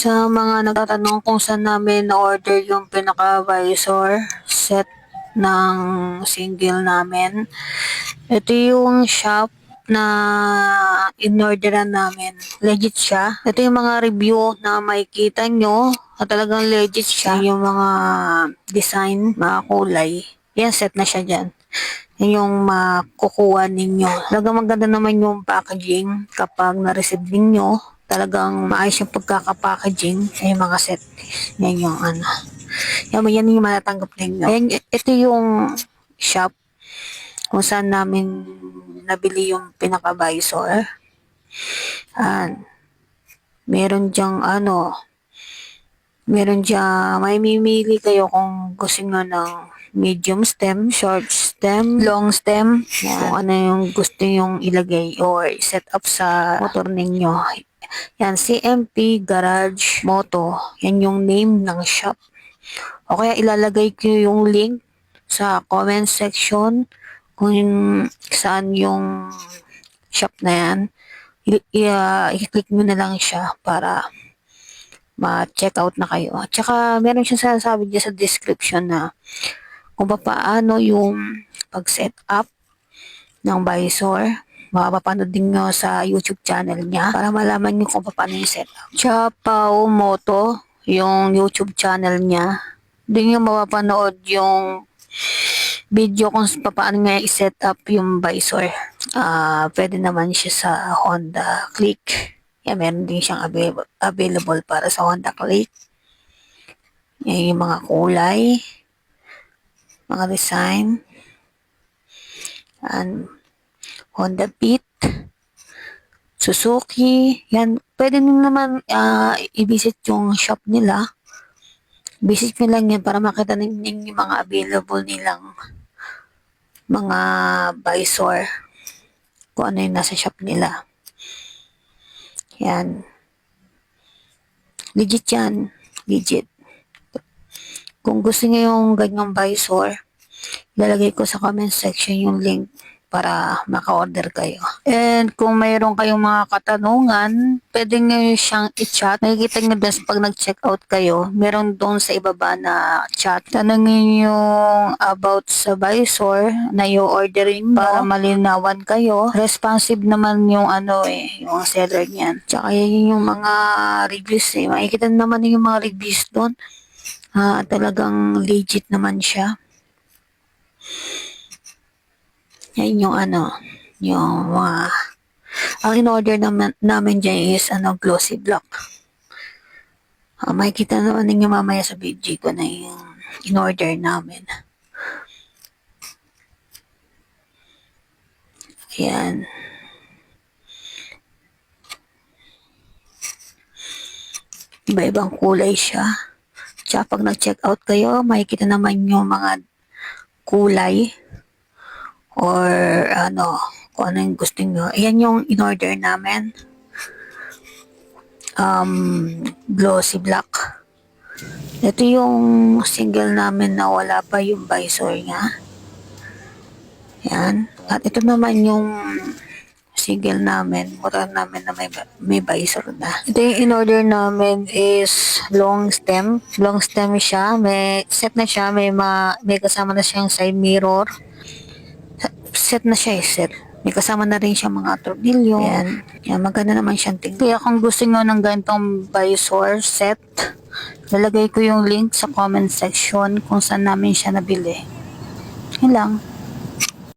Sa mga nagtatanong kung saan namin na-order yung pinaka-visor set ng single namin, ito yung shop na in-orderan namin. Legit siya. Ito yung mga review na makikita nyo na talagang legit siya. Yung mga design, mga kulay. Yan, set na siya dyan. Yan yung makukuha ninyo. Talagang maganda naman yung packaging kapag na-receive ninyo. Talagang maayos yung pagkakapackaging sa yung mga set. Yan yung ano. Yan yung matatanggap ninyo. Ayan, ito yung shop kung saan namin nabili yung pinaka-visor. Meron diyang may mimili kayo kung gusto nyo ng medium stem, short stem, long stem. Yan. Kung ano yung gusto yung ilagay or set up sa motor ninyo. Yan, CMP Garage Moto. Yan yung name ng shop. O kaya ilalagay ko yung link sa comment section kung saan yung shop na yan. I-click nyo na lang siya para ma-check out na kayo. At saka meron siyang sinasabi dyan sa description na kung paano yung pag-set up ng visor. Mapapanood din nyo sa YouTube channel niya para malaman nyo kung paano yung setup. Chapao Moto, yung YouTube channel niya. Doon nyo mapapanood yung video kung paano nga i-set up yung visor. Pwede naman siya sa Honda Click. Yan, meron din siyang available para sa Honda Click. Yan yung mga kulay, mga design, and Honda Beat, Suzuki. Yan, pwede nyo naman i-visit yung shop nila. Visit nyo lang yan para makita ninyo yung mga available nilang mga visor. Kung ano yung nasa shop nila. Yan. Legit yan. Legit. Kung gusto nyo yung ganyang visor, ilalagay ko sa comment section yung link para maka-order kayo. And kung mayroon kayong mga katanungan, pwede nyo siyang i-chat. Nakikita nyo doon pag nag-check out kayo, meron doon sa ibaba na chat. Tanungin yung about sa visor na i-ordering para malinawan kayo. Responsive naman yung yung seller niyan. Tsaka yun yung mga reviews Makikita naman yung mga reviews doon. Talagang legit naman siya. Yan yung yung mga, ang in-order namin dyan is glossy block. Makikita naman ninyo mamaya sa video ko na yung in-order namin. Ayan. Iba-ibang kulay siya. Tsaka pag nag-check out kayo, makikita naman yung mga kulay or kung ano yung gusto nyo. Ayan yung in-order namin. Glossy black. Ito yung single namin na wala pa yung visor niya. Ayan. At ito naman yung single namin, motor namin na may visor na. Ito yung in-order namin is long stem. Long stem siya. May set na siya. May kasama na siyang side mirror. Set na siya set. May kasama na rin siya mga tornilyo. Yan, maganda naman siyang tingnan. Kaya kung gusto nyo ng ganitong visor set, lalagay ko yung link sa comment section kung saan namin siya nabili. Yun lang.